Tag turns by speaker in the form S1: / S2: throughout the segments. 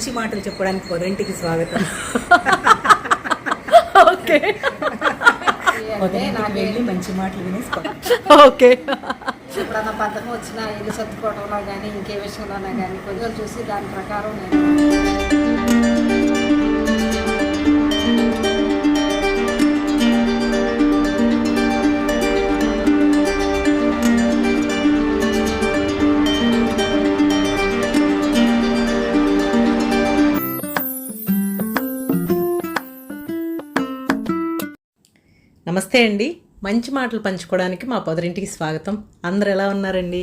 S1: మంచి మాటలు చెప్పడానికి పొదంటికి స్వాగతం.
S2: ఓకే
S1: నాకు వెళ్ళి మంచి మాటలు వినేసుకోవాలి.
S2: ఓకే.
S3: ఎప్పుడన్నా పథకం వచ్చినా ఇల్లు సర్దుకోవడంలో కానీ ఇంకే విషయంలోనే కానీ కొద్దిగా చూసి దాని ప్రకారం నేను
S2: నమస్తే అండి. మంచి మాటలు పంచుకోవడానికి మా పొదరింటికి స్వాగతం. అందరు ఎలా ఉన్నారండి?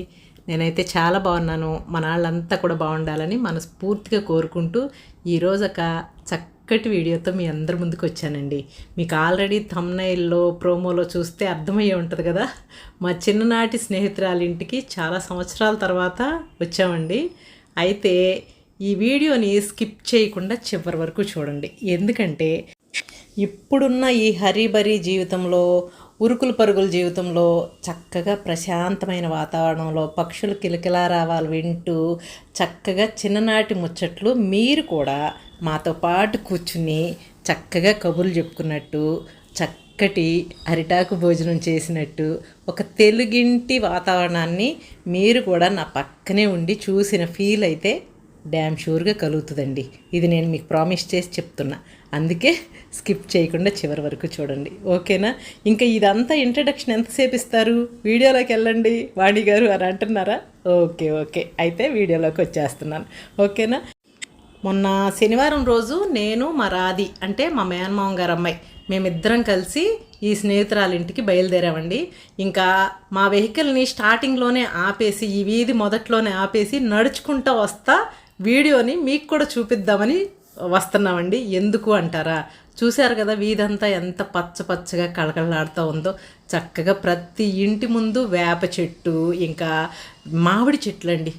S2: నేనైతే చాలా బాగున్నాను. మన వాళ్ళంతా కూడా బాగుండాలని మనస్ఫూర్తిగా కోరుకుంటూ ఈరోజు ఒక చక్కటి వీడియోతో మీ అందరి ముందుకు వచ్చానండి. మీకు ఆల్రెడీ థంబ్నెయిల్లో ప్రోమోలో చూస్తే అర్థమయ్యే ఉంటుంది కదా, మా చిన్ననాటి స్నేహితురాలి ఇంటికి చాలా సంవత్సరాల తర్వాత వచ్చామండి. అయితే ఈ వీడియోని స్కిప్ చేయకుండా చివరి వరకు చూడండి. ఎందుకంటే ఇప్పుడున్న ఈ హరీబరీ జీవితంలో, ఉరుకులు పరుగుల జీవితంలో చక్కగా ప్రశాంతమైన వాతావరణంలో పక్షులు కిలకిలారావాలు వింటూ చక్కగా చిన్ననాటి ముచ్చట్లు మీరు కూడా మాతో పాటు కూర్చుని చక్కగా కబుర్లు చెప్పుకున్నట్టు, చక్కటి అరిటాకు భోజనం చేసినట్టు ఒక తెలుగింటి వాతావరణాన్ని మీరు కూడా నా పక్కనే ఉండి చూసిన ఫీల్ అయితే డ్యామ్ షూర్గా కలుగుతుందండి. ఇది నేను మీకు ప్రామిస్ చేసి చెప్తున్నా. అందుకే స్కిప్ చేయకుండా చివరి వరకు చూడండి, ఓకేనా? ఇంకా ఇదంతా ఇంట్రడక్షన్ ఎంతసేపు ఇస్తారు? వీడియోలోకి వెళ్ళండి వాణి గారు అని అంటున్నారా? ఓకే, అయితే వీడియోలోకి వచ్చేస్తున్నాను, ఓకేనా? మొన్న శనివారం రోజు నేను మా రాధి అంటే మా మేనమామ గారు అమ్మాయి మేమిద్దరం కలిసి ఈ స్నేహితురాలి ఇంటికి బయలుదేరామండి. ఇంకా మా వెహికల్ని స్టార్టింగ్లోనే ఆపేసి, ఈ వీధి మొదట్లోనే ఆపేసి నడుచుకుంటూ వస్తా వీడియోని మీకు కూడా చూపిద్దామని వస్తున్నామండి. ఎందుకు అంటారా? చూశారు కదా వీధంతా ఎంత పచ్చగా కళకళలాడుతూ ఉందో. చక్కగా ప్రతి ఇంటి ముందు వేప చెట్టు, ఇంకా మామిడి చెట్లు అండి,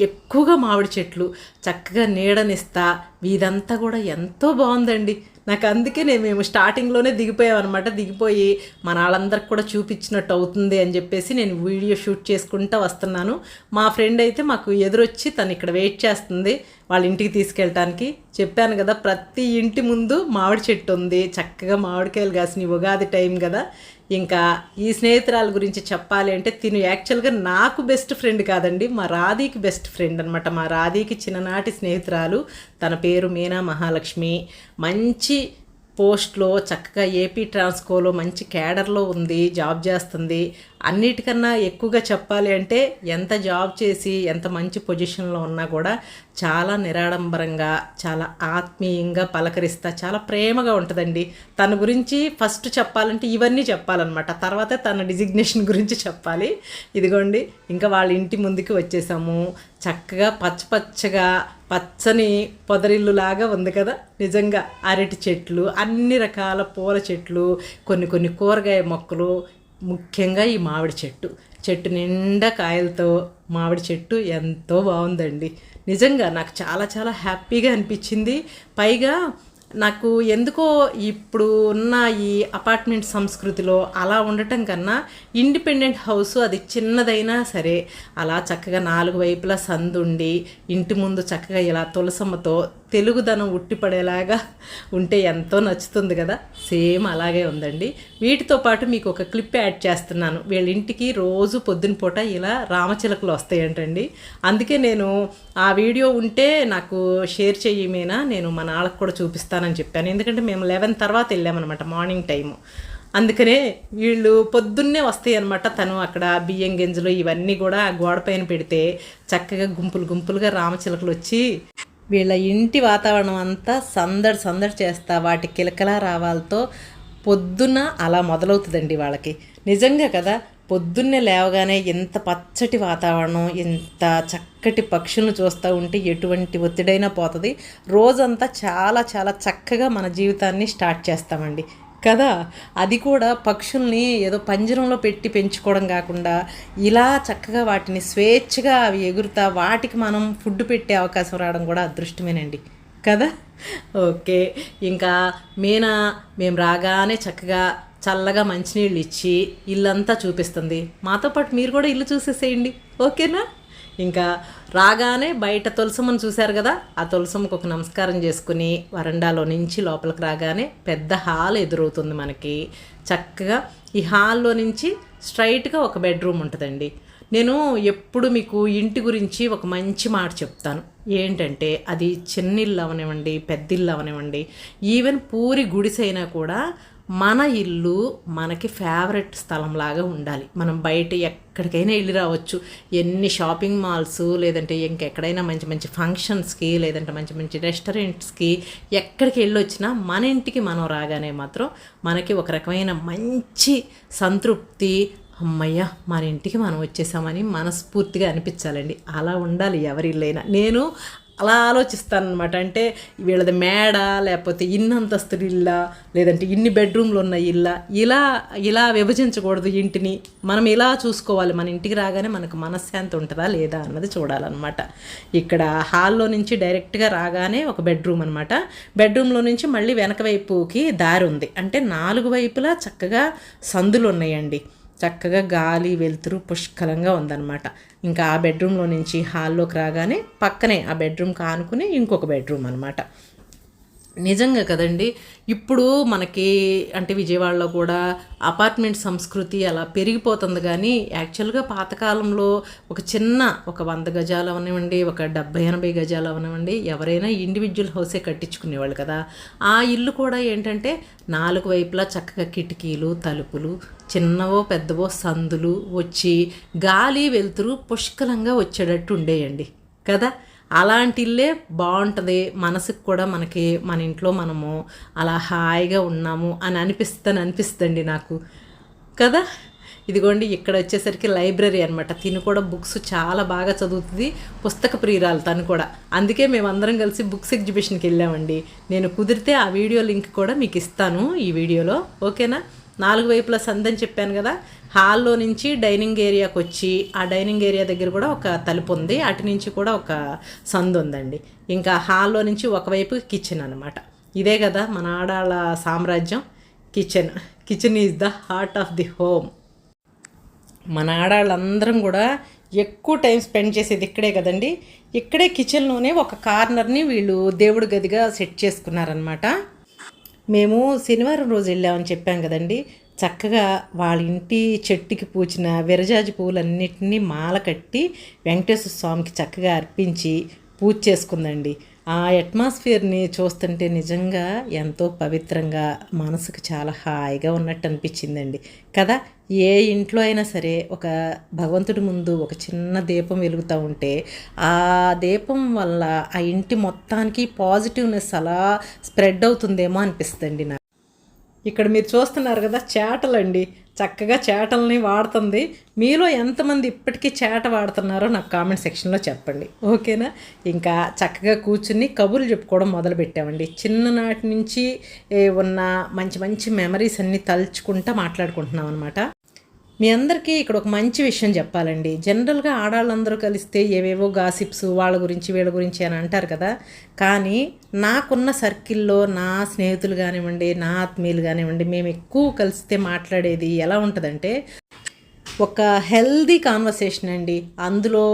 S2: ఎక్కువగా మామిడి చెట్లు చక్కగా నీడనిస్తా వీధంతా కూడా ఎంతో బాగుందండి. నాకు అందుకే మేము స్టార్టింగ్లోనే దిగిపోయామన్నమాట. దిగిపోయి మన వాళ్ళందరికి కూడా చూపించినట్టు అవుతుంది అని చెప్పేసి నేను వీడియో షూట్ చేసుకుంటూ వస్తున్నాను. మా ఫ్రెండ్ అయితే మాకు ఎదురొచ్చి తను ఇక్కడ వెయిట్ చేస్తుంది వాళ్ళ ఇంటికి తీసుకెళ్ళటానికి. చెప్పాను కదా ప్రతి ఇంటి ముందు మామిడి చెట్టు ఉంది, చక్కగా మామిడికాయలు కాసిన ఉగాది టైం కదా. ఇంకా ఈ స్నేహితురాల గురించి చెప్పాలి అంటే తిను యాక్చువల్గా నాకు బెస్ట్ ఫ్రెండ్ కాదండి, మా రాధీకి బెస్ట్ ఫ్రెండ్ అనమాట. మా రాధీకి చిన్ననాటి స్నేహితురాలు. తన పేరు మీనా మహాలక్ష్మి. మంచి పోస్ట్లో చక్కగా ఏపీ ట్రాన్స్కోలో మంచి క్యాడర్లో ఉంది, జాబ్ చేస్తుంది. అన్నిటికన్నా ఎక్కువగా చెప్పాలి అంటే ఎంత జాబ్ చేసి ఎంత మంచి పొజిషన్లో ఉన్నా కూడా చాలా నిరాడంబరంగా, చాలా ఆత్మీయంగా పలకరిస్తా, చాలా ప్రేమగా ఉంటుందండి. తన గురించి ఫస్ట్ చెప్పాలంటే ఇవన్నీ చెప్పాలన్నమాట, తర్వాతే తన డిజిగ్నేషన్ గురించి చెప్పాలి. ఇదిగోండి ఇంకా వాళ్ళ ఇంటి ముందుకు వచ్చేసాము. చక్కగా పచ్చగా పచ్చని పొదరిల్లులాగా ఉంది కదా. నిజంగా అరటి చెట్లు, అన్ని రకాల పూల చెట్లు, కొన్ని కూరగాయ మొక్కలు, ముఖ్యంగా ఈ మామిడి చెట్టు నిండా కాయలతో మామిడి చెట్టు ఎంతో బాగుందండి. నిజంగా నాకు చాలా హ్యాపీగా అనిపించింది. పైగా నాకు ఎందుకో ఇప్పుడు ఉన్న ఈ అపార్ట్మెంట్ సంస్కృతిలో అలా ఉండటం కన్నా ఇండిపెండెంట్ హౌస్ అది చిన్నదైనా సరే అలా చక్కగా 4 వైపులా సందుండి ఇంటి ముందు చక్కగా ఇలా తులసమ్మతో తెలుగుదనం ఉట్టిపడేలాగా ఉంటే ఎంతో నచ్చుతుంది కదా. సేమ్ అలాగే ఉందండి. వీటితో పాటు మీకు ఒక క్లిప్ యాడ్ చేస్తున్నాను. వీళ్ళ ఇంటికి రోజు పొద్దున పూట ఇలా రామచిలకలు వస్తాయంటండి. అందుకే నేను ఆ వీడియో ఉంటే నాకు షేర్ చేయమేనా, నేను మా నాన్నకు కూడా చూపిస్తానని చెప్పాను. ఎందుకంటే మేము 11 తర్వాత వెళ్ళామన్నమాట, మార్నింగ్ టైము. అందుకనే వీళ్ళు పొద్దున్నే వస్తాయి అన్నమాట. తను అక్కడ బియ్యం గింజలు ఇవన్నీ కూడా గోడ పైన పెడితే చక్కగా గుంపులుగా రామచిలకలు వచ్చి వీళ్ళ ఇంటి వాతావరణం అంతా సందడి చేస్తా వాటి కిలకలా రావాలతో పొద్దున్న అలా మొదలవుతుందండి వాళ్ళకి. నిజంగా కదా, పొద్దున్నే లేవగానే ఎంత పచ్చటి వాతావరణం, ఎంత చక్కటి పక్షులను చూస్తూ ఉంటే ఎటువంటి ఒత్తిడైనా పోతుంది. రోజంతా చాలా చక్కగా మన జీవితాన్ని స్టార్ట్ చేస్తామండి కదా. అది కూడా పక్షుల్ని ఏదో పంజరంలో పెట్టి పెంచుకోవడం కాకుండా ఇలా చక్కగా వాటిని స్వేచ్ఛగా అవి ఎగురుతా వాటికి మనం ఫుడ్ పెట్టే అవకాశం రావడం కూడా అదృష్టమేనండి కదా. ఓకే, ఇంకా మేము రాగానే చక్కగా చల్లగా మంచినీళ్ళు ఇచ్చి ఇల్లంతా చూపిస్తుంది. మాతో పాటు మీరు కూడా ఇల్లు చూసేసేయండి, ఓకేనా? ఇంకా రాగానే బయట తులసమ్మను చూశారు కదా, ఆ తులసమ్మకు ఒక నమస్కారం చేసుకుని వరండాలో నుంచి లోపలికి రాగానే పెద్ద హాల్ ఎదురవుతుంది మనకి. చక్కగా ఈ హాల్లో నుంచి స్ట్రైట్గా ఒక బెడ్రూమ్ ఉంటుందండి. నేను ఎప్పుడు మీకు ఇంటి గురించి ఒక మంచి మాట చెప్తాను. ఏంటంటే అది చిన్న ఇల్లు అవనివ్వండి, పెద్ద ఇల్లు అవనివ్వండి, ఈవెన్ పూరి గుడిసైనా కూడా మన ఇల్లు మనకి ఫేవరెట్ స్థలంలాగా ఉండాలి. మనం బయట ఎక్కడికైనా వెళ్ళి రావచ్చు, ఎన్ని షాపింగ్ మాల్స్ లేదంటే ఇంకెక్కడైనా మంచి మంచి ఫంక్షన్స్కి లేదంటే మంచి మంచి రెస్టారెంట్స్కి ఎక్కడికి వెళ్ళొచ్చినా మన ఇంటికి మనం రాగానే మాత్రం మనకి ఒక రకమైన మంచి సంతృప్తి, అమ్మయ్య మన ఇంటికి మనం వచ్చేసామని మనస్ఫూర్తిగా అనిపించాలండి. అలా ఉండాలి ఎవరిల్లైనా. నేను అలా ఆలోచిస్తానమాట. అంటే వీళ్ళది మేడ, లేకపోతే ఇన్ని అంతస్తులు ఇల్లా, లేదంటే ఇన్ని బెడ్రూమ్లు ఉన్న ఇల్లా, ఇలా విభజించకూడదు ఇంటిని. మనం ఇలా చూసుకోవాలి. మన ఇంటికి రాగానే మనకు మనశ్శాంతి ఉంటుందా లేదా అన్నది చూడాలన్నమాట. ఇక్కడ హాల్లో నుంచి డైరెక్ట్గా రాగానే ఒక బెడ్రూమ్ అనమాట. బెడ్రూమ్లో నుంచి మళ్ళీ వెనక వైపుకి దారి ఉంది. అంటే 4 వైపులా చక్కగా సందులు ఉన్నాయండి. చక్కగా గాలి వెలుతురు పుష్కలంగా ఉందన్నమాట. ఇంకా ఆ బెడ్రూమ్లో నుంచి హాల్లోకి రాగానే పక్కనే ఆ బెడ్రూమ్కి ఆనుకుని ఇంకొక బెడ్రూమ్ అనమాట. నిజంగా కదండి, ఇప్పుడు మనకి అంటే విజయవాడలో కూడా అపార్ట్మెంట్ సంస్కృతి అలా పెరిగిపోతుంది. కానీ యాక్చువల్గా పాతకాలంలో ఒక 100 గజాలు అవనివ్వండి, ఒక 70-80 గజాలు అవనివ్వండి, ఎవరైనా ఇండివిజువల్ హౌసే కట్టించుకునేవాళ్ళు కదా. ఆ ఇల్లు కూడా ఏంటంటే 4 వైపులా చక్కగా కిటికీలు, తలుపులు, చిన్నవో పెద్దవో సందులు వచ్చి గాలి వెలుతురు పుష్కలంగా వచ్చేటట్టు ఉండేయండి కదా. అలాంటి ఇల్లే బాగుంటుంది. మనసుకు కూడా మనకి మన ఇంట్లో మనము అలా హాయిగా ఉన్నాము అని అనిపిస్తుంది నాకు కదా. ఇదిగోండి ఇక్కడ వచ్చేసరికి లైబ్రరీ అనమాట. తిను కూడా బుక్స్ చాలా బాగా చదువుతుంది, పుస్తక ప్రియురాలు తను కూడా. అందుకే మేమందరం కలిసి బుక్స్ ఎగ్జిబిషన్కి వెళ్ళామండి. నేను కుదిరితే ఆ వీడియో లింక్ కూడా మీకు ఇస్తాను ఈ వీడియోలో, ఓకేనా. 4 వైపులా సందని చెప్పాను కదా. హాల్లో నుంచి డైనింగ్ ఏరియాకి వచ్చి ఆ డైనింగ్ ఏరియా దగ్గర కూడా ఒక తలుపు ఉంది, అటు నుంచి కూడా ఒక సందు ఉందండి. ఇంకా హాల్లో నుంచి ఒకవైపు కిచెన్ అనమాట. ఇదే కదా మన ఆడాళ్ళ సామ్రాజ్యం, kitchen is the heart of the home. మన ఆడాళ్ళందరం కూడా ఎక్కువ టైం స్పెండ్ చేసేది ఇక్కడే కదండి. ఇక్కడే కిచెన్లోనే ఒక కార్నర్ని వీళ్ళు దేవుడి గదిగా సెట్ చేసుకున్నారనమాట. మేము శనివారం రోజు వెళ్ళామని చెప్పాం కదండి. చక్కగా వాళ్ళ ఇంటి చెట్టుకి పూచిన విరజాజి పువ్వులన్నిటినీ మాల కట్టి వెంకటేశ్వర స్వామికి చక్కగా అర్పించి పూజ చేసుకుందండి. ఆ అట్మాస్ఫియర్ని చూస్తుంటే నిజంగా ఎంతో పవిత్రంగా మనసుకు చాలా హాయిగా ఉన్నట్టు అనిపించిందండి కదా. ఏ ఇంట్లో అయినా సరే ఒక భగవంతుడి ముందు ఒక చిన్న దీపం వెలుగుతూ ఉంటే ఆ దీపం వల్ల ఆ ఇంటి మొత్తానికి పాజిటివ్నెస్ అలా స్ప్రెడ్ అవుతుందేమో అనిపిస్తుందండి నాకు. ఇక్కడ మీరు చూస్తున్నారు కదా చేటలండి, చక్కగా చేటల్ని వాడుతుంది. మీలో ఎంతమంది ఇప్పటికీ చేట వాడుతున్నారో నాకు కామెంట్ సెక్షన్లో చెప్పండి, ఓకేనా. ఇంకా చక్కగా కూర్చుని కబుర్లు చెప్పుకోవడం మొదలుపెట్టామండి. చిన్ననాటి నుంచి ఉన్న మంచి మంచి మెమరీస్ అన్నీ తలుచుకుంటూ మాట్లాడుకుంటున్నాం అనమాట. మీ అందరికీ ఇక్కడ ఒక మంచి విషయం చెప్పాలండి. జనరల్గా ఆడాళ్ళందరూ కలిస్తే ఏవేవో గాసిప్స్ వాళ్ళ గురించి వీళ్ళ గురించి అని అంటారు కదా. కానీ నాకున్న సర్కిల్లో నా స్నేహితులు కానివ్వండి, నా ఆత్మీయులు కానివ్వండి, మేము ఎక్కువ కలిస్తే మాట్లాడేది ఎలా ఉంటుందంటే ఒక హెల్దీ కాన్వర్సేషన్ అండి. అందులో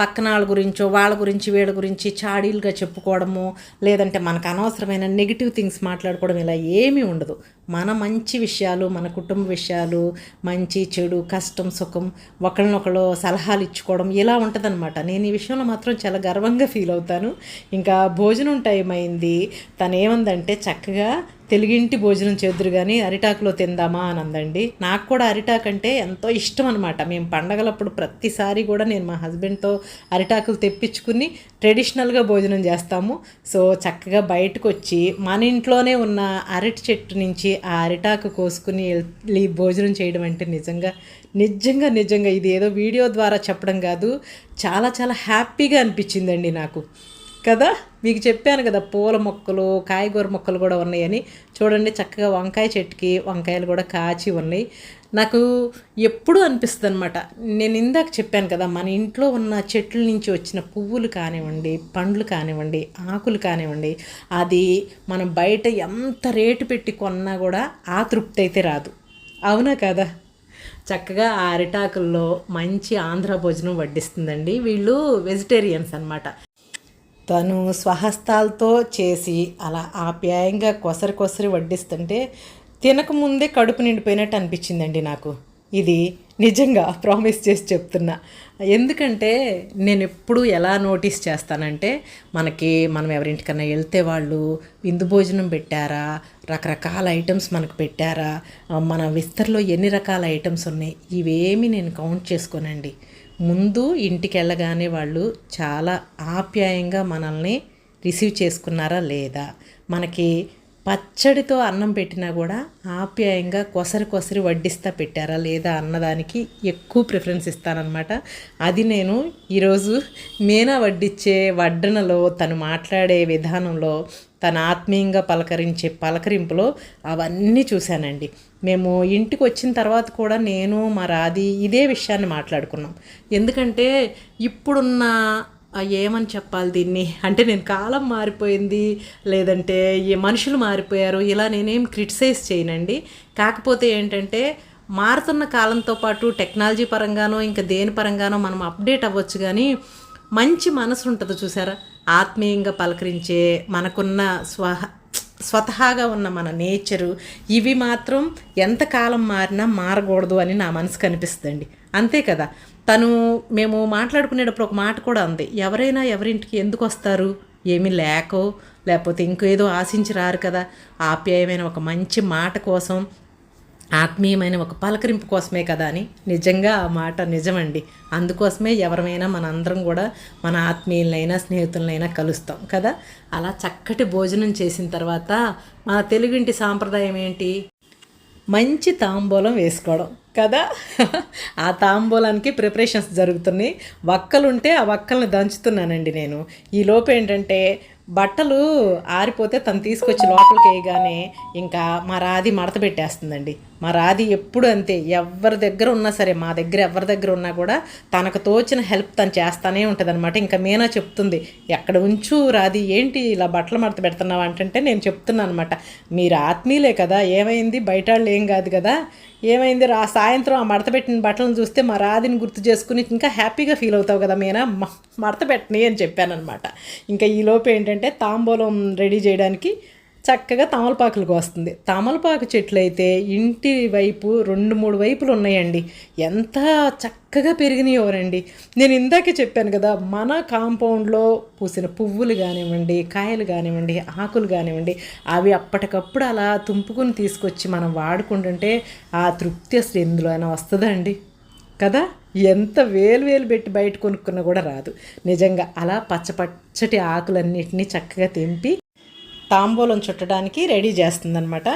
S2: పక్కన వాళ్ళ గురించో వాళ్ళ గురించి వీళ్ళ గురించి చాడీలుగా చెప్పుకోవడము, లేదంటే మనకు అనవసరమైన నెగిటివ్ థింగ్స్ మాట్లాడుకోవడం ఇలా ఏమీ ఉండదు. మన మంచి విషయాలు, మన కుటుంబ విషయాలు, మంచి చెడు కష్టం సుఖం ఒకరినొకరు సలహాలు ఇచ్చుకోవడం ఇలా ఉంటుందన్నమాట. నేను ఈ విషయంలో మాత్రం చాలా గర్వంగా ఫీల్ అవుతాను. ఇంకా భోజనం టైం అయింది. తను ఏమందంటే చక్కగా తెలుగింటి భోజనం చేదురు కానీ అరిటాకులో తిందామా అని అందండి. నాకు కూడా అరిటాకు అంటే ఎంతో ఇష్టం అనమాట. మేము పండగలప్పుడు ప్రతిసారి కూడా నేను మా హస్బెండ్తో అరిటాకులు తెప్పించుకుని ట్రెడిషనల్గా భోజనం చేస్తాము. సో చక్కగా బయటకు వచ్చి మన ఇంట్లోనే ఉన్న అరటి చెట్టు నుంచి ఆ అరిటాకు కోసుకుని వెళ్ళి భోజనం చేయడం అంటే నిజంగా ఇది ఏదో వీడియో ద్వారా చెప్పడం కాదు, చాలా చాలా హ్యాపీగా అనిపించిందండి నాకు కదా. మీకు చెప్పాను కదా పూల మొక్కలు కాయగూర మొక్కలు కూడా ఉన్నాయని. చూడండి చక్కగా వంకాయ చెట్టుకి వంకాయలు కూడా కాచి ఉన్నాయి. నాకు ఎప్పుడూ అనిపిస్తుంది అనమాట. నేను ఇందాక చెప్పాను కదా మన ఇంట్లో ఉన్న చెట్ల నుంచి వచ్చిన పువ్వులు కానివ్వండి, పండ్లు కానివ్వండి, ఆకులు కానివ్వండి, అది మనం బయట ఎంత రేటు పెట్టి కొన్నా కూడా ఆ తృప్తి అయితే రాదు, అవునా కదా. చక్కగా ఆ అరిటాకుల్లో మంచి ఆంధ్ర భోజనం వడ్డిస్తుందండి. వీళ్ళు వెజిటేరియన్స్ అన్నమాట. తను స్వహస్తాలతో చేసి అలా ఆప్యాయంగా కొసరి కొసరి వడ్డిస్తుంటే తినకముందే కడుపు నిండిపోయినట్టు అనిపించిందండి నాకు. ఇది నిజంగా ప్రామిస్ చేసి చెప్తున్నా. ఎందుకంటే నేను ఎప్పుడు ఎలా నోటీస్ చేస్తానంటే మనం ఎవరింటికన్నా వెళ్తే వాళ్ళు విందు భోజనం పెట్టారా, రకరకాల ఐటమ్స్ మనకు పెట్టారా, మన విస్తర్లో ఎన్ని రకాల ఐటమ్స్ ఉన్నాయి, ఇవేమి నేను కౌంట్ చేసుకోనండి. ముందు ఇంటికి వెళ్ళగానే వాళ్ళు చాలా ఆప్యాయంగా మనల్ని రిసీవ్ చేసుకున్నారా లేదా, మనకి పచ్చడితో అన్నం పెట్టినా కూడా ఆప్యాయంగా కొసరి కొసరి వడ్డిస్తా పెట్టారా లేదా అన్నదానికి ఎక్కువ ప్రిఫరెన్స్ ఇస్తానన్నమాట. అది నేను ఈరోజు మీనా వడ్డిచ్చే వడ్డనలో, తను మాట్లాడే విధానంలో, తను ఆత్మీయంగా పలకరించే పలకరింపులో అవన్నీ చూశానండి. మేము ఇంటికి వచ్చిన తర్వాత కూడా నేను మా రాధి ఇదే విషయాన్ని మాట్లాడుకున్నాం. ఎందుకంటే ఇప్పుడున్న ఏమని చెప్పాలి దీన్ని అంటే, నేను కాలం మారిపోయింది లేదంటే ఈ మనుషులు మారిపోయారు ఇలా నేనేం క్రిటిసైజ్ చేయనండి. కాకపోతే ఏంటంటే మారుతున్న కాలంతో పాటు టెక్నాలజీ పరంగానో ఇంకా దేని పరంగానో మనం అప్డేట్ అవ్వచ్చు, కానీ మంచి మనసు ఉంటుంది చూసారా, ఆత్మీయంగా పలకరించే మనకున్న స్వతహాగా ఉన్న మన నేచరు, ఇవి మాత్రం ఎంతకాలం మారినా మారకూడదు అని నా మనసుకు అనిపిస్తుందండి. అంతే కదా. మేము మాట్లాడుకునేటప్పుడు ఒక మాట కూడా ఉంది, ఎవరైనా ఎవరింటికి ఎందుకు వస్తారు, ఏమీ లేకపోతే ఇంకేదో ఆశించి రారు కదా, ఆప్యాయమైన ఒక మంచి మాట కోసం, ఆత్మీయమైన ఒక పలకరింపు కోసమే కదా అని. నిజంగా ఆ మాట నిజమండి. అందుకోసమే ఎవరైనా మనందరం కూడా మన ఆత్మీయులైనా స్నేహితులైనా కలుస్తాం కదా. అలా చక్కటి భోజనం చేసిన తర్వాత మన తెలుగింటి సాంప్రదాయం ఏంటి, మంచి తాంబూలం వేసుకోవడం కదా. ఆ తాంబూలానికి ప్రిపరేషన్స్ జరుగుతున్నాయి. వక్కలుంటే ఆ వక్కల్ని దంచుతున్నానండి నేను. ఈ లోపు ఏంటంటే బట్టలు ఆరిపోతే తను తీసుకొచ్చి లోపలికి వేయగానే ఇంకా మా రాధి మడత పెట్టేస్తుందండి. మా రాధి ఎప్పుడు అంతే, ఎవరి దగ్గర ఉన్నా సరే, మా దగ్గర ఎవరి దగ్గర ఉన్నా కూడా తనకు తోచిన హెల్ప్ తను చేస్తానే ఉంటుంది అనమాట. ఇంకా మీనా చెప్తుంది, ఎక్కడ ఉంచు రాధి, ఏంటి ఇలా బట్టలు మడత పెడుతున్నావు అంటే నేను చెప్తున్నాను అనమాట, మీరు ఆత్మీయులే కదా, ఏమైంది, బయట వాళ్ళు ఏం కాదు కదా, ఏమైంది సాయంత్రం ఆ మడత పెట్టిన బట్టలను చూస్తే మా రాధిని గుర్తు చేసుకుని ఇంకా హ్యాపీగా ఫీల్ అవుతావు కదా మీనా, మడత పెట్టని అని చెప్పానమాట. ఇంకా ఈలోపు ఏంటంటే తాంబూలం రెడీ చేయడానికి చక్కగా తమలపాకులకు వస్తుంది. తమలపాకు చెట్లు అయితే ఇంటి వైపు 2-3 వైపులు ఉన్నాయండి. ఎంత చక్కగా పెరిగినాయోనండి. నేను ఇందాకే చెప్పాను కదా, మన కాంపౌండ్లో పూసిన పువ్వులు కానివ్వండి, కాయలు కానివ్వండి, ఆకులు కానివ్వండి, అవి అప్పటికప్పుడు అలా తుంపుకుని తీసుకొచ్చి మనం వాడుకుంటుంటే ఆ తృప్తి అసలు ఎందులో అయినా వస్తుందండి కదా. ఎంత వేలు పెట్టి బయట కొనుక్కున్నా కూడా రాదు నిజంగా. అలా పచ్చటి ఆకులన్నిటినీ చక్కగా తెంపి తాంబూలం చుట్టడానికి రెడీ చేస్తుందనమాట.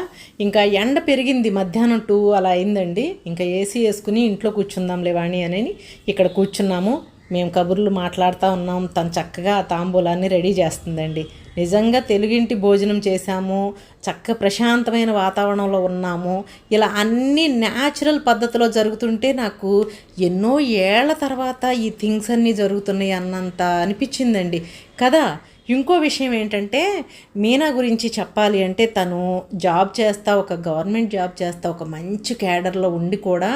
S2: ఇంకా ఎండ పెరిగింది, మధ్యాహ్నం 2 అలా అయిందండి. ఇంకా ఏసీ వేసుకుని ఇంట్లో కూర్చుందాం లేవాణి అని ఇక్కడ కూర్చున్నాము. మేము కబుర్లు మాట్లాడుతూ ఉన్నాం, తను చక్కగా ఆ తాంబూలాన్ని రెడీ చేస్తుందండి. నిజంగా తెలుగింటి భోజనం చేశాము, చక్కగా ప్రశాంతమైన వాతావరణంలో ఉన్నాము. ఇలా అన్నీ న్యాచురల్ పద్ధతిలో జరుగుతుంటే నాకు ఎన్నో ఏళ్ల తర్వాత ఈ థింగ్స్ అన్నీ జరుగుతున్నాయి అన్నంత అనిపించిందండి కదా. ఇంకో విషయం ఏంటంటే, మీనా గురించి చెప్పాలి అంటే, తను జాబ్ చేస్తా, ఒక గవర్నమెంట్ జాబ్ చేస్తా, ఒక మంచి క్యాడర్లో ఉండి కూడా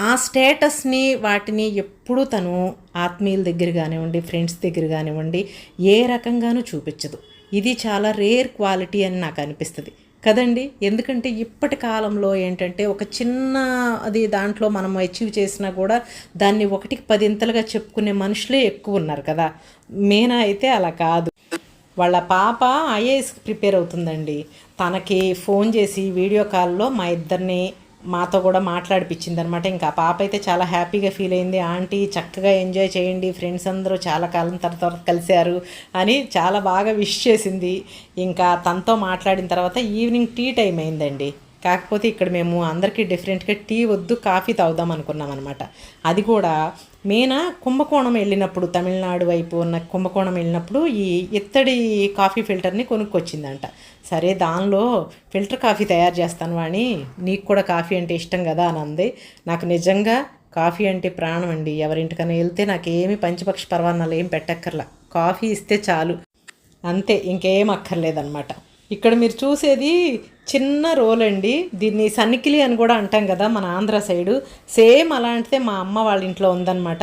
S2: ఆ స్టేటస్ని వాటిని ఎప్పుడూ తను ఆత్మీయుల దగ్గర కానివ్వండి, ఫ్రెండ్స్ దగ్గర కానివ్వండి, ఏ రకంగానూ చూపించదు. ఇది చాలా రేర్ క్వాలిటీ అని నాకు అనిపిస్తుంది కదండి. ఎందుకంటే ఇప్పటి కాలంలో ఏంటంటే ఒక చిన్న దాంట్లో మనం అచీవ్ చేసినా కూడా దాన్ని 1కి 10 చెప్పుకునే మనుషులే ఎక్కువ ఉన్నారు కదా. మీనా అయితే అలా కాదు. వాళ్ళ పాప ఐఏఎస్కి ప్రిపేర్ అవుతుందండి. తనకి ఫోన్ చేసి వీడియో కాల్లో మా ఇద్దరిని మాతో కూడా మాట్లాడిపించింది అనమాట. ఇంకా ఆ పాప అయితే చాలా హ్యాపీగా ఫీల్ అయింది. ఆంటీ చక్కగా ఎంజాయ్ చేయండి, ఫ్రెండ్స్ అందరూ చాలా కాలం తర్వాత కలిశారు అని చాలా బాగా విష్ చేసింది. ఇంకా తనతో మాట్లాడిన తర్వాత ఈవినింగ్ టీ టైం అయిందండి. కాకపోతే ఇక్కడ మేము అందరికీ డిఫరెంట్గా టీ వద్దు, కాఫీ తాగుదాం అనుకున్నాం అనమాట. అది కూడా మీనా కుంభకోణం వెళ్ళినప్పుడు, తమిళనాడు వైపు ఉన్న కుంభకోణం వెళ్ళినప్పుడు ఈ ఇత్తడి కాఫీ ఫిల్టర్ని కొనుక్కొచ్చిందంట. సరే దానిలో ఫిల్టర్ కాఫీ తయారు చేస్తాను వాణి, నీకు కూడా కాఫీ అంటే ఇష్టం కదా అని అంది. నాకు నిజంగా కాఫీ అంటే ప్రాణం అండి. ఎవరింటికైనా వెళ్తే నాకేమి పంచపక్ష పర్వాణాలు ఏం పెట్టక్కర్లా, కాఫీ ఇస్తే చాలు, అంతే, ఇంకేం అక్కర్లేదన్నమాట. ఇక్కడ మీరు చూసేది చిన్న రోల్ అండి. దీన్ని సన్నికిలి అని కూడా అంటాం కదా మన ఆంధ్ర సైడు. సేమ్ అలాంటిదే మా అమ్మ వాళ్ళ ఇంట్లో ఉందన్నమాట.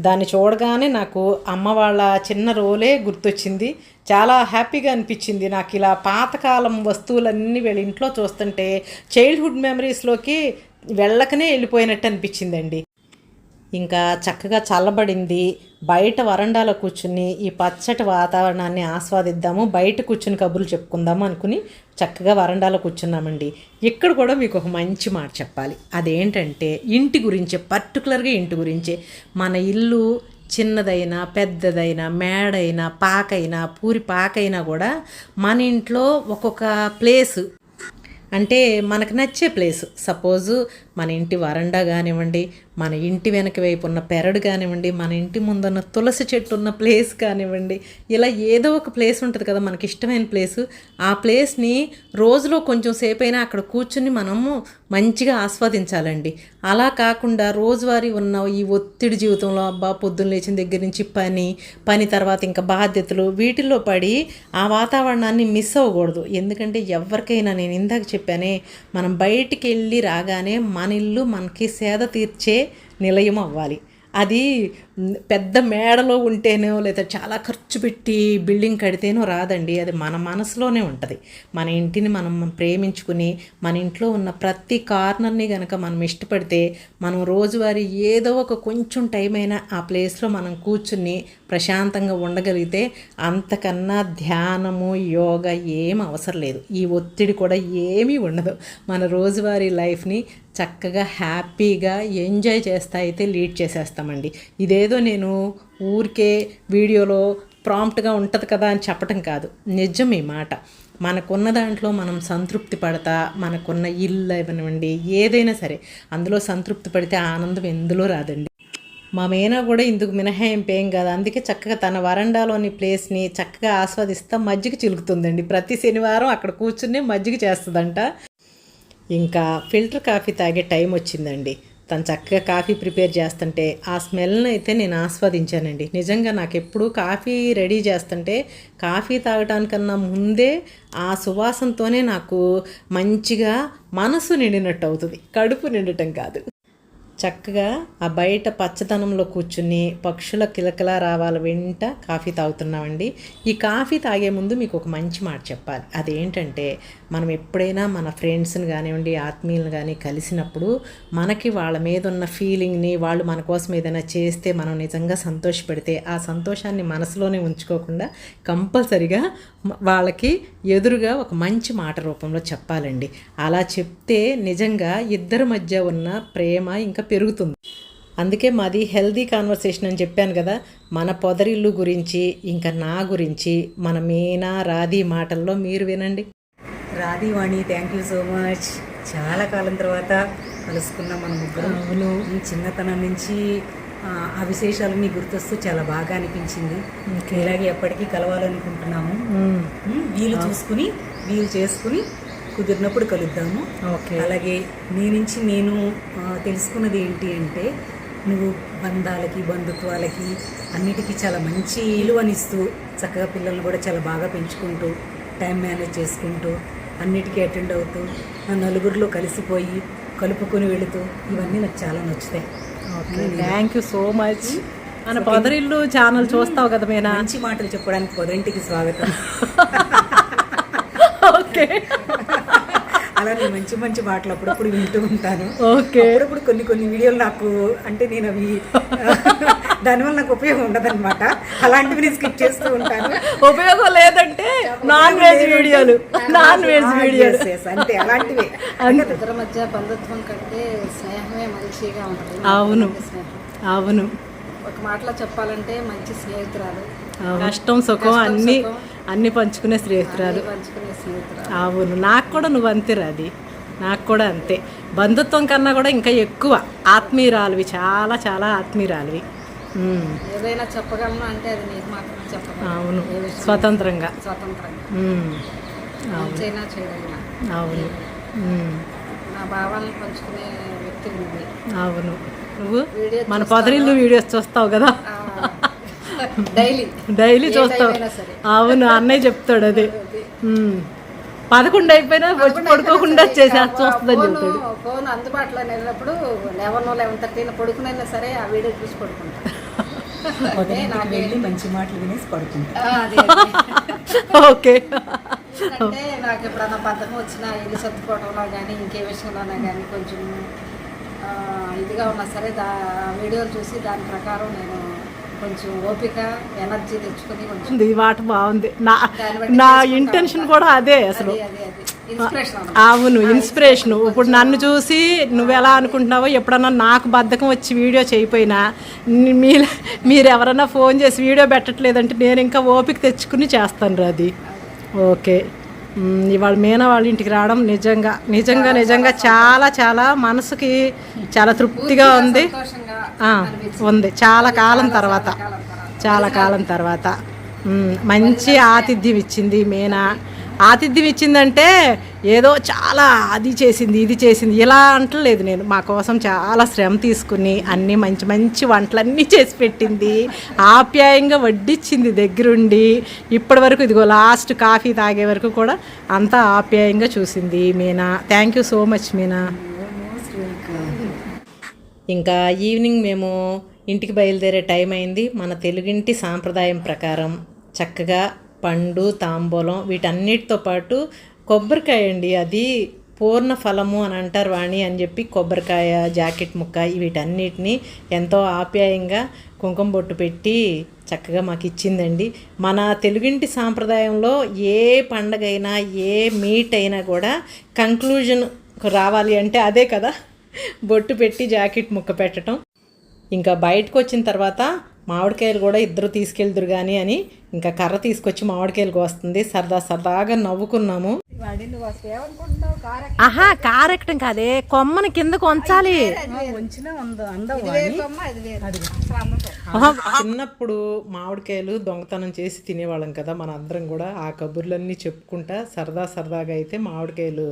S2: దాన్ని చూడగానే నాకు అమ్మ వాళ్ళ చిన్న రోలే గుర్తొచ్చింది. చాలా హ్యాపీగా అనిపించింది నాకు. ఇలా పాతకాలం వస్తువులన్నీ వీళ్ళ ఇంట్లో చూస్తుంటే చైల్డ్హుడ్ మెమరీస్లోకి వెళ్ళకనే వెళ్ళిపోయినట్టు అనిపించిందండి. ఇంకా చక్కగా చల్లబడింది. బయట వరండాలో కూర్చుని ఈ పచ్చటి వాతావరణాన్ని ఆస్వాదిద్దాము, బయట కూర్చుని కబుర్లు చెప్పుకుందాము అనుకుని చక్కగా వరండాలో కూర్చున్నామండి. ఇక్కడ కూడా మీకు ఒక మంచి మాట చెప్పాలి. అదేంటంటే ఇంటి గురించే, పర్టికులర్గా ఇంటి గురించే. మన ఇల్లు చిన్నదైనా పెద్దదైనా మేడైనా పాకైనా పూరి పాకైనా కూడా మన ఇంట్లో ఒక్కొక్క ప్లేసు అంటే మనకు నచ్చే ప్లేస్. సపోజు మన ఇంటి వరండా కానివ్వండి, మన ఇంటి వెనక వైపు ఉన్న పెరడు కానివ్వండి, మన ఇంటి ముందున్న తులసి చెట్టు ఉన్న ప్లేస్ కానివ్వండి, ఇలా ఏదో ఒక ప్లేస్ ఉంటుంది కదా మనకి ఇష్టమైన ప్లేసు. ఆ ప్లేస్ని రోజులో కొంచెం సేపు అయినా అక్కడ కూర్చుని మనము మంచిగా ఆస్వాదించాలండి. అలా కాకుండా రోజువారీ ఉన్న ఈ ఒత్తిడి జీవితంలో అబ్బా పొద్దున్న లేచిన దగ్గర నుంచి పని తర్వాత ఇంకా బాధ్యతలు వీటిల్లో పడి ఆ వాతావరణాన్ని మిస్ అవ్వకూడదు. ఎందుకంటే ఎవరికైనా నేను ఇందాక చెప్పానే, మనం బయటికి వెళ్ళి రాగానే మన ఇల్లు మనకి సేద తీర్చే నిలయం అవ్వాలి. అది పెద్ద మేడలో ఉంటేనో లేదా చాలా ఖర్చు పెట్టి బిల్డింగ్ కడితేనో రాదండి. అది మన మనసులోనే ఉంటుంది. మన ఇంటిని మనం ప్రేమించుకుని మన ఇంట్లో ఉన్న ప్రతి కార్నర్ని కనుక మనం ఇష్టపడితే మనం రోజువారీ ఏదో ఒక కొంచెం టైం అయినా ఆ ప్లేస్లో మనం కూర్చుని ప్రశాంతంగా ఉండగలిగితే అంతకన్నా ధ్యానము యోగా ఏం అవసరం లేదు. ఈ ఒత్తిడి కూడా ఏమీ ఉండదు. మన రోజువారీ లైఫ్ని చక్కగా హ్యాపీగా ఎంజాయ్ చేస్తా అయితే లీడ్ చేసేస్తామండి. ఇదేదో నేను ఊరికే వీడియోలో ప్రాంప్ట్గా ఉంటుంది కదా అని చెప్పటం కాదు, నిజం ఈ మాట. మనకున్న దాంట్లో మనం సంతృప్తి పడతా, మనకున్న ఇల్లు ఇవ్వనివ్వండి ఏదైనా సరే అందులో సంతృప్తి పడితే ఆనందం ఎందులో రాదండి. మా మేనా కూడా ఇందుకు మినహాయింపు ఏం కాదు. అందుకే చక్కగా తన వరండాలోని ప్లేస్ని చక్కగా ఆస్వాదిస్తా మజ్జిగ చిలుకుతుందండి. ప్రతి శనివారం అక్కడ కూర్చుని మజ్జిగ చేస్తుందంట. ఇంకా ఫిల్టర్ కాఫీ తాగే టైం వచ్చిందండి. తను చక్కగా కాఫీ ప్రిపేర్ చేస్తుంటే ఆ స్మెల్ని అయితే నేను ఆస్వాదించానండి. నిజంగా నాకు ఎప్పుడు కాఫీ రెడీ చేస్తుంటే కాఫీ తాగడానికన్నా ముందే ఆ సువాసనతోనే నాకు మంచిగా మనసు నిండినట్టు అవుతుంది, కడుపు నిండటం కాదు. చక్కగా ఆ బయట పచ్చదనంలో కూర్చుని పక్షుల కిలకిలా రావాల వెంట కాఫీ తాగుతున్నామండి. ఈ కాఫీ తాగే ముందు మీకు ఒక మంచి మాట చెప్పాలి. అదేంటంటే మనం ఎప్పుడైనా మన ఫ్రెండ్స్ని కానివ్వండి ఆత్మీయులను కానీ కలిసినప్పుడు మనకి వాళ్ళ మీద ఉన్న ఫీలింగ్ని, వాళ్ళు మన కోసం ఏదైనా చేస్తే మనం నిజంగా సంతోషపెడితే ఆ సంతోషాన్ని మనసులోనే ఉంచుకోకుండా కంపల్సరిగా వాళ్ళకి ఎదురుగా ఒక మంచి మాట రూపంలో చెప్పాలండి. అలా చెప్తే నిజంగా ఇద్దరి మధ్య ఉన్న ప్రేమ ఇంకా పెరుగుతుంది. అందుకే మాది హెల్దీ కాన్వర్సేషన్ అని చెప్పాను కదా. మన పొదరిల్లు గురించి ఇంకా నా గురించి మన మీనా రాధి మాటల్లో మీరు వినండి.
S1: రాధి వాణి, థ్యాంక్ యూ సో మచ్. చాలా కాలం తర్వాత కలుసుకున్నాం మన ముగ్గురు.
S2: అవును,
S1: చిన్నతనం నుంచి ఆ విశేషాలన్నీ గుర్తొస్తూ చాలా బాగా అనిపించింది. ఇలాగే ఎప్పటికీ కలవాలనుకుంటున్నాము. వీలు చేసుకుని కుదిరినప్పుడు కలుద్దాము. అలాగే నీ నుంచి నేను తెలుసుకున్నది ఏంటి అంటే, నువ్వు బంధాలకి బంధుత్వాలకి అన్నిటికీ చాలా మంచి విలువనిస్తూ చక్కగా పిల్లల్ని కూడా చాలా బాగా పెంచుకుంటూ టైం మేనేజ్ చేసుకుంటూ అన్నిటికీ అటెండ్ అవుతూ నలుగురిలో కలిసిపోయి కలుపుకొని వెళుతూ ఇవన్నీ నాకు చాలా నచ్చుతాయి.
S2: Thank you so much. మన పొదరిల్లు ఛానల్ చూస్తావు కదా మీనా.
S1: మంచి మాటలు చెప్పడానికి పొదరింటికి స్వాగతం.
S2: ఓకే,
S1: అలానే మంచి మంచి మాటలు అప్పుడప్పుడు వింటూ ఉంటాను.
S2: ఓకే,
S1: అప్పుడప్పుడు కొన్ని వీడియోలు నాకు అంటే నేను అవి దానివల్ల నాకు ఉపయోగం ఉండదన్నమాట. అలాంటివి నేను స్కిప్ చేస్తూ ఉంటాను.
S2: ఉపయోగం లేదంటే నాన్ వెజ్ వీడియోలు
S1: అంతే, అలాంటివి.
S3: ఇద్దరి మధ్య బంధుత్వం కంటే స్నేహమే మంచిగా ఉంటుంది.
S2: అవును,
S3: ఒక మాటలో చెప్పాలంటే మంచి స్నేహితురాలు,
S2: కష్టం సుఖం అన్ని పంచుకునే స్నేహితురాలు. అవును, నాకు కూడా నువ్వు అంతే రాది. నాకు కూడా అంతే. బంధుత్వం కన్నా కూడా ఇంకా ఎక్కువ ఆత్మీయురాలివి, చాలా చాలా ఆత్మీయురాలివి.
S3: ఏదైనా చెప్పగలను అంటే అది నీకు మాత్రం చెప్పగలను.
S2: అవును, స్వతంత్రంగా
S3: చేయగలిగిన.
S2: అవును,
S3: నా భావాలను పంచుకునే వ్యక్తి ఉంది.
S2: అవును, నువ్వు మన పొదరిల్లు వీడియోస్ చూస్తావు కదా, డైలీ చూస్తావు. అవును, అన్నయ్య చెప్తాడు అది. 11 అయిపోయినా వచ్చి పడుకోకుండా చూస్తుందని చెబుతాడు.
S3: ఫోన్ అందుబాటులో వెళ్ళినప్పుడు 11:30 పడుకునైనా సరే ఆ వీడియో చూసి పడుకుంటా.
S1: నాకు వెళ్ళి మంచి మాటలు వినేసి పడుకుంటా.
S2: ఓకే.
S3: అంటే నాకు ఎప్పుడన్నా బద్ధకం వచ్చినా ఇల్లు సర్దుకోవడంలో కానీ ఇంకే విషయంలోనే కానీ కొంచెం ఇదిగా ఉన్నా సరే వీడియోలు చూసి దాని ప్రకారం నేను కొంచెం ఓపిక ఎనర్జీ తెచ్చుకొని కొంచెం
S2: ఈ మాట బాగుంది. నా ఇంటెన్షన్ కూడా అదే అసలు. అవును, ఇన్స్పిరేషన్. ఇప్పుడు నన్ను చూసి నువ్వు ఎలా అనుకుంటున్నావో, ఎప్పుడన్నా నాకు బద్ధకం వచ్చి వీడియో చేయకపోయినా మీరు ఎవరన్నా ఫోన్ చేసి వీడియో పెట్టట్లేదంటే నేను ఇంకా ఓపిక తెచ్చుకుని చేస్తాను అది. ఓకే. ఇవాళ మీనా వాళ్ళ ఇంటికి రావడం నిజంగా నిజంగా నిజంగా చాలా చాలా మనసుకి చాలా తృప్తిగా ఉంది. చాలా కాలం తర్వాత మంచి ఆతిథ్యం ఇచ్చింది మీనా. ఆతిథ్యం ఇచ్చిందంటే ఏదో చాలా అది చేసింది ఇది చేసింది ఇలా అంటలేదు. నేను మా కోసం చాలా శ్రమ తీసుకుని అన్నీ మంచి మంచి వంటలన్నీ చేసి పెట్టింది, ఆప్యాయంగా వడ్డించింది దగ్గరుండి. ఇప్పటి వరకు ఇదిగో లాస్ట్ కాఫీ తాగే వరకు కూడా అంతా ఆప్యాయంగా చూసింది Meena. Thank you so much Meena. ఇంకా ఈవినింగ్ మేము ఇంటికి బయలుదేరే టైం అయింది. మన తెలుగింటి సాంప్రదాయం ప్రకారం చక్కగా పండు తాంబూలం వీటన్నిటితో పాటు కొబ్బరికాయ అండి, అది పూర్ణ ఫలము అని అంటారు వాణి అని చెప్పి కొబ్బరికాయ, జాకెట్ ముక్క వీటన్నిటిని ఎంతో ఆప్యాయంగా కుంకుమ బొట్టు పెట్టి చక్కగా మాకు ఇచ్చిందండి. మన తెలుగింటి సాంప్రదాయంలో ఏ పండగైనా ఏ మీట్ అయినా కూడా కంక్లూజన్ రావాలి అంటే అదే కదా, బొట్టు పెట్టి జాకెట్ ముక్క పెట్టడం. ఇంకా బయటకు వచ్చిన తర్వాత మామిడికాయలు కూడా ఇద్దరు తీసుకెళ్దురు కానీ అని ఇంకా కర్ర తీసుకొచ్చి మామిడికాయలు కోస్తుంది. సరదాగా నవ్వుకున్నాము. ఆహా, కారెక్కడం కాదే, కొమ్మని కిందకు వంచాలి. చిన్నప్పుడు మామిడికాయలు దొంగతనం చేసి తినేవాళ్ళం కదా మన అందరం కూడా. ఆ కబుర్లన్నీ చెప్పుకుంటా సరదాగా అయితే మామిడికాయలు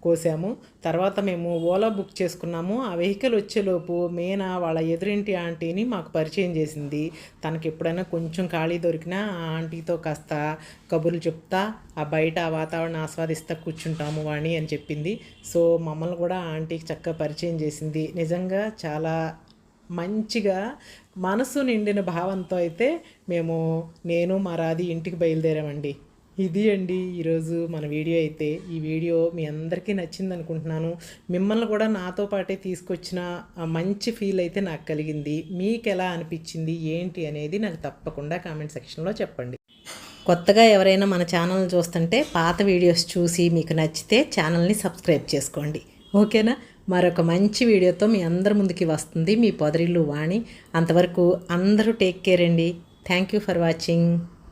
S2: కోసాము. తర్వాత మేము ఓలా బుక్ చేసుకున్నాము. ఆ వెహికల్ వచ్చేలోపు మీనా వాళ్ళ ఎదురింటి ఆంటీని మాకు పరిచయం చేసింది. తనకి ఎప్పుడైనా కొంచెం ఖాళీ దొరికినా ఆ ఆంటీతో కాస్త కబుర్లు చెప్తా ఆ బయట ఆ వాతావరణం ఆస్వాదిస్తా కూర్చుంటాము వాణి అని చెప్పింది. సో మమ్మల్ని కూడా ఆ ఆంటీకి చక్కగా పరిచయం చేసింది. నిజంగా చాలా మంచిగా మనసు నిండిన భావంతో అయితే నేను మా రాధి ఇంటికి బయలుదేరామండి. ఇది అండి ఈరోజు మన వీడియో అయితే. ఈ వీడియో మీ అందరికీ నచ్చింది అనుకుంటున్నాను. మిమ్మల్ని కూడా నాతో పాటే తీసుకొచ్చిన మంచి ఫీల్ అయితే నాకు కలిగింది. మీకు ఎలా అనిపించింది ఏంటి అనేది నాకు తప్పకుండా కామెంట్ సెక్షన్లో చెప్పండి. కొత్తగా ఎవరైనా మన ఛానల్ని చూస్తుంటే పాత వీడియోస్ చూసి మీకు నచ్చితే ఛానల్ని సబ్స్క్రైబ్ చేసుకోండి. ఓకేనా? మరొక మంచి వీడియోతో మీ అందరి ముందుకి వస్తుంది మీ పొదరిల్లు వాణి. అంతవరకు అందరూ టేక్ కేర్ అండి. Thank you for watching.